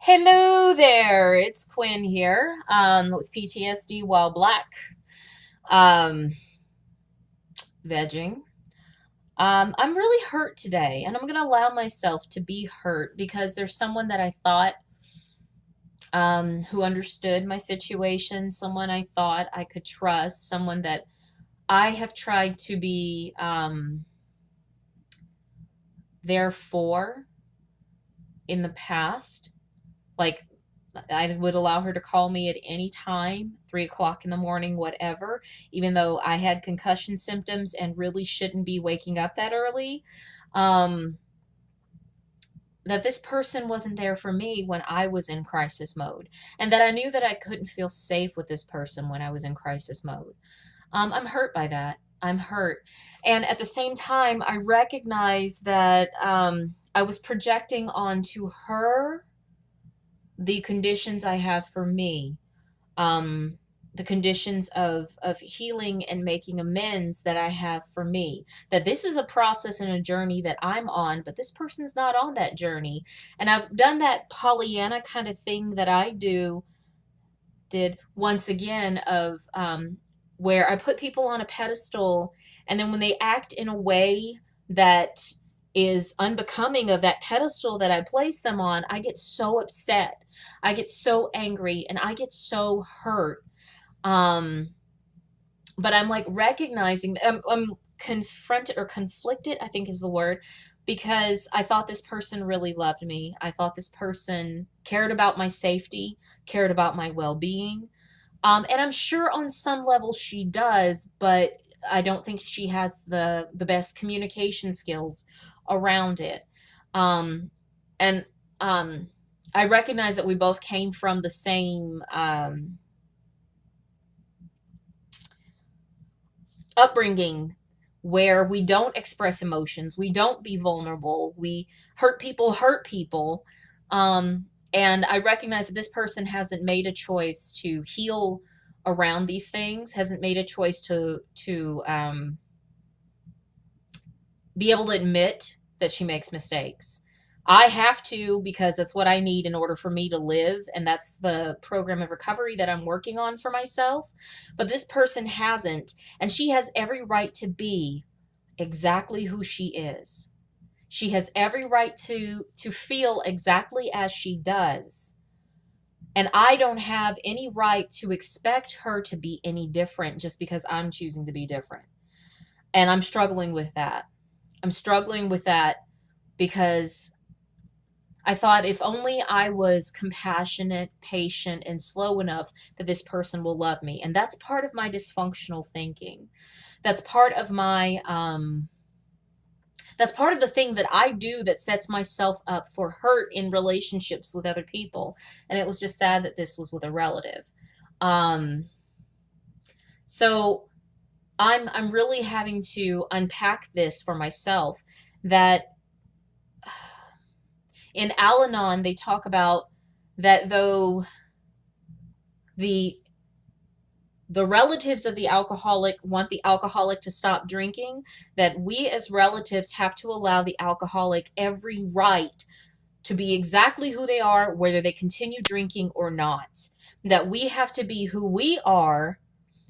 Hello there, it's Quinn here, with PTSD while black, um, vegging. I'm really hurt today, and I'm gonna allow myself to be hurt because there's someone that I thought, who understood my situation, someone I thought I could trust, someone that I have tried to be, there for in the past. Like, I would allow her to call me at any time, 3 o'clock in the morning, whatever, even though I had concussion symptoms and really shouldn't be waking up that early. Um, that this person wasn't there for me when I was in crisis mode, and that I knew that I couldn't feel safe with this person when I was in crisis mode. I'm hurt by that. I'm hurt. And at the same time, I recognize that I was projecting onto her the conditions I have for me, um, the conditions of healing and making amends that I have for me. That this is a process and a journey that I'm on, but this person's not on that journey. And I've done that Pollyanna kind of thing that did once again of where I put people on a pedestal, and then when they act in a way that is unbecoming of that pedestal that I placed them on, I get so upset. I get so angry and I get so hurt. Um, but I'm like recognizing, I'm confronted or conflicted, I think is the word, because I thought this person really loved me. I thought this person cared about my safety, cared about my well-being. And I'm sure on some level she does, but I don't think she has the best communication skills around it. Um, and I recognize that we both came from the same upbringing where we don't express emotions, we don't be vulnerable, we hurt people. And I recognize that this person hasn't made a choice to heal around these things, hasn't made a choice to be able to admit that she makes mistakes. I have to, because that's what I need in order for me to live, and that's the program of recovery that I'm working on for myself. But this person hasn't, and she has every right to be exactly who she is. She has every right to feel exactly as she does. And I don't have any right to expect her to be any different just because I'm choosing to be different. And I'm struggling with that. I'm struggling with that because I thought if only I was compassionate, patient, and slow enough that this person will love me. And that's part of my dysfunctional thinking. That's part of my that's part of the thing that I do that sets myself up for hurt in relationships with other people. And it was just sad that this was with a relative. Um, so I'm really having to unpack this for myself. That in Al-Anon they talk about that though the the relatives of the alcoholic want the alcoholic to stop drinking, that we as relatives have to allow the alcoholic every right to be exactly who they are, whether they continue drinking or not. That we have to be who we are,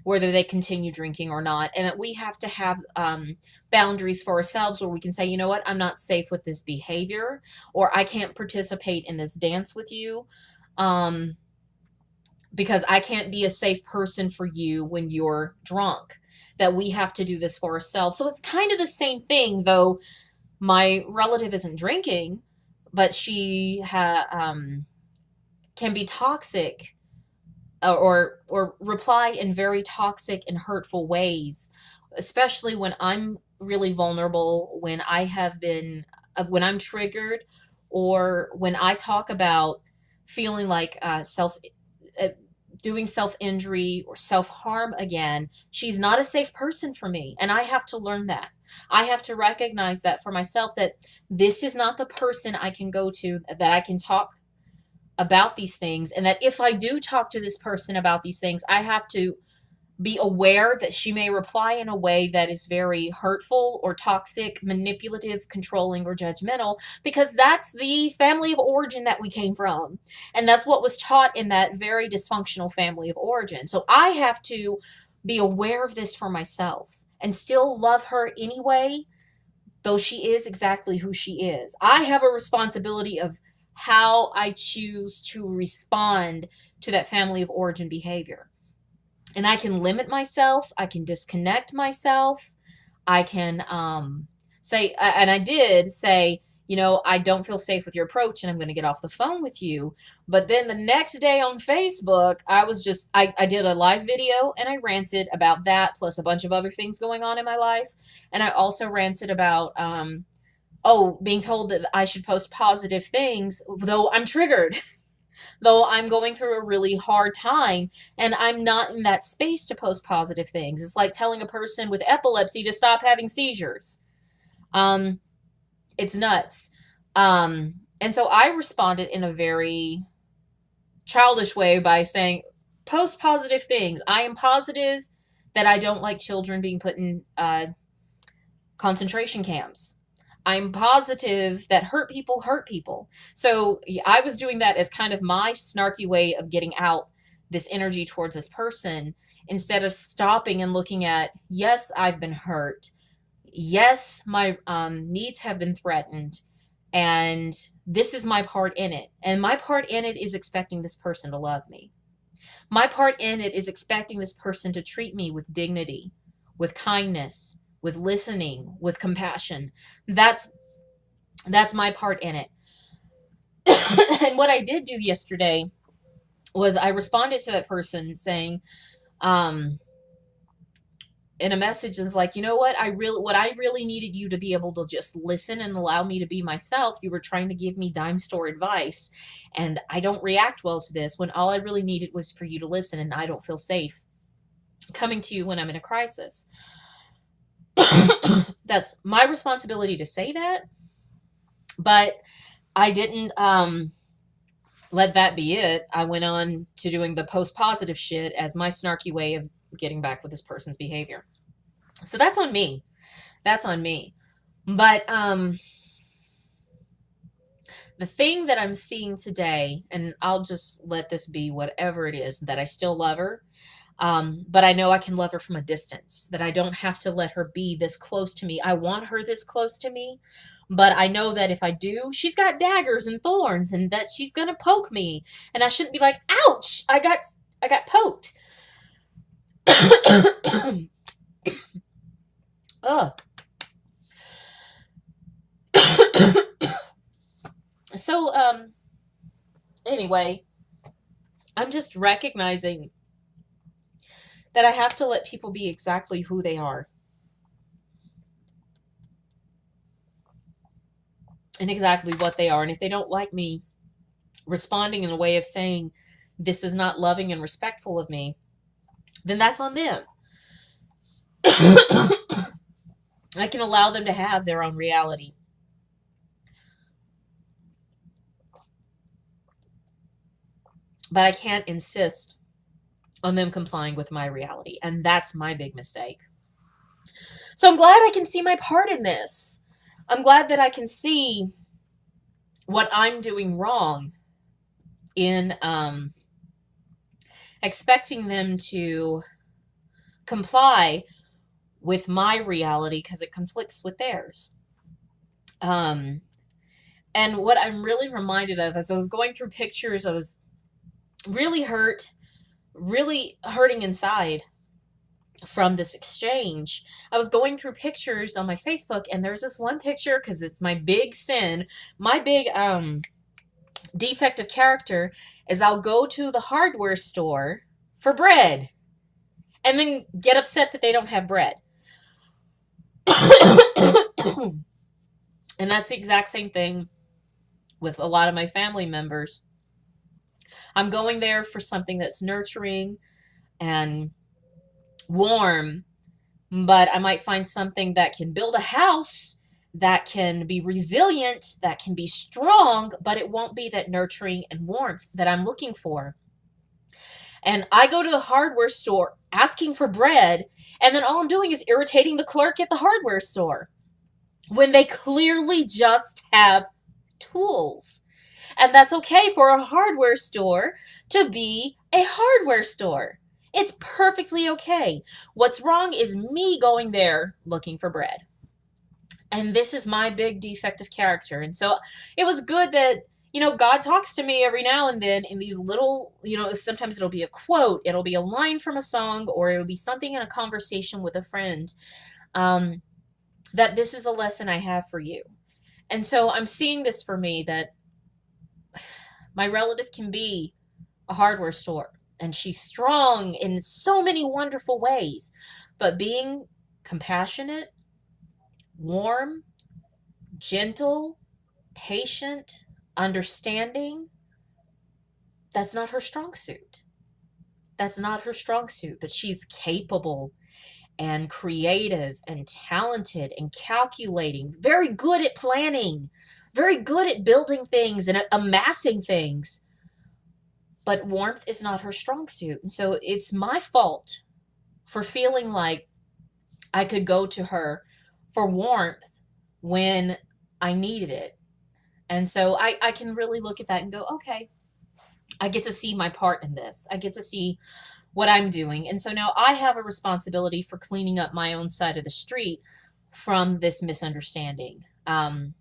whether they continue drinking or not, and that we have to have boundaries for ourselves where we can say, you know what, I'm not safe with this behavior, or I can't participate in this dance with you. Because I can't be a safe person for you when you're drunk. That we have to do this for ourselves. So it's kind of the same thing, though my relative isn't drinking, but she can be toxic, or reply in very toxic and hurtful ways, especially when I'm really vulnerable, when I have been when I'm triggered, or when I talk about feeling like self uh, doing self injury or self harm again. She's not a safe person for me, and I have to learn that. I have to recognize that for myself, that this is not the person I can go to, that I can talk about these things, and that if I do talk to this person about these things, I have to be aware that she may reply in a way that is very hurtful or toxic, manipulative, controlling, or judgmental, because that's the family of origin that we came from. And that's what was taught in that very dysfunctional family of origin. So I have to be aware of this for myself and still love her anyway, though she is exactly who she is. I have a responsibility of how I choose to respond to that family of origin behavior. And I can limit myself, I can disconnect myself, I can say, and I did say, I don't feel safe with your approach and I'm going to get off the phone with you. But then the next day on Facebook, I did a live video and I ranted about that, plus a bunch of other things going on in my life. And I also ranted about, being told that I should post positive things, though I'm triggered. Though I'm going through a really hard time and I'm not in that space to post positive things. It's like telling a person with epilepsy to stop having seizures. It's nuts. And so I responded in a very childish way by saying, post positive things. I am positive that I don't like children being put in concentration camps. I'm positive that hurt people hurt people. So I was doing that as kind of my snarky way of getting out this energy towards this person, instead of stopping and looking at, yes, I've been hurt. Yes, my needs have been threatened. And this is my part in it. And my part in it is expecting this person to love me. My part in it is expecting this person to treat me with dignity, with kindness, with listening, with compassion. That's my part in it. And what I did do yesterday was I responded to that person saying, in a message, is like, you know what I really needed you to be able to just listen and allow me to be myself. You were trying to give me dime store advice, and I don't react well to this when all I really needed was for you to listen, and I don't feel safe coming to you when I'm in a crisis. That's my responsibility to say that, but I didn't let that be it. I went on to doing the post-positive shit as my snarky way of getting back with this person's behavior. So that's on me. That's on me. But the thing that I'm seeing today, and I'll just let this be whatever it is, that I still love her. But I know I can love her from a distance, that I don't have to let her be this close to me. I want her this close to me, but I know that if I do, she's got daggers and thorns, and that she's going to poke me, and I shouldn't be like, ouch, I got poked. Ugh. So, anyway, I'm just recognizing that I have to let people be exactly who they are. And exactly what they are. And if they don't like me responding in a way of saying, this is not loving and respectful of me, then that's on them. I can allow them to have their own reality. But I can't insist on them complying with my reality. And that's my big mistake. So I'm glad I can see my part in this. I'm glad that I can see what I'm doing wrong in expecting them to comply with my reality because it conflicts with theirs. And what I'm really reminded of, as I was going through pictures, I was really hurting inside from this exchange. I was going through pictures on my Facebook, and there's this one picture, because it's my big sin, my big defect of character, is I'll go to the hardware store for bread and then get upset that they don't have bread. And that's the exact same thing with a lot of my family members. I'm going there for something that's nurturing and warm, but I might find something that can build a house, that can be resilient, that can be strong, but it won't be that nurturing and warmth that I'm looking for. And I go to the hardware store asking for bread, and then all I'm doing is irritating the clerk at the hardware store when they clearly just have tools. And that's okay for a hardware store to be a hardware store. It's perfectly okay. What's wrong is me going there looking for bread. And this is my big defect of character. And so it was good that, God talks to me every now and then in these little, sometimes it'll be a quote, it'll be a line from a song, or it'll be something in a conversation with a friend, that this is a lesson I have for you. And so I'm seeing this for me, that my relative can be a hardware store, and she's strong in so many wonderful ways, but being compassionate, warm, gentle, patient, understanding, that's not her strong suit. That's not her strong suit, but she's capable and creative and talented and calculating, very good at planning, very good at building things and amassing things. But warmth is not her strong suit. And so it's my fault for feeling like I could go to her for warmth when I needed it. And so I can really look at that and go, okay, I get to see my part in this. I get to see what I'm doing. And so now I have a responsibility for cleaning up my own side of the street from this misunderstanding. And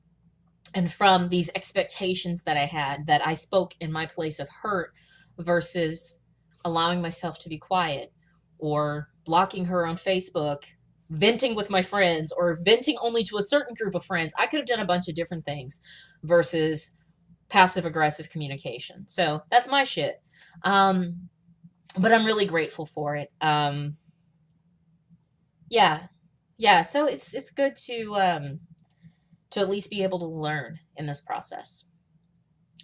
from these expectations that I had, that I spoke in my place of hurt versus allowing myself to be quiet, or blocking her on Facebook, venting with my friends, or venting only to a certain group of friends. I could have done a bunch of different things versus passive aggressive communication. So that's my shit. But I'm really grateful for it. Yeah. Yeah. So it's good to at least be able to learn in this process.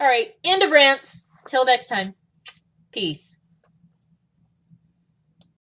All right. End of rants. Till next time. Peace.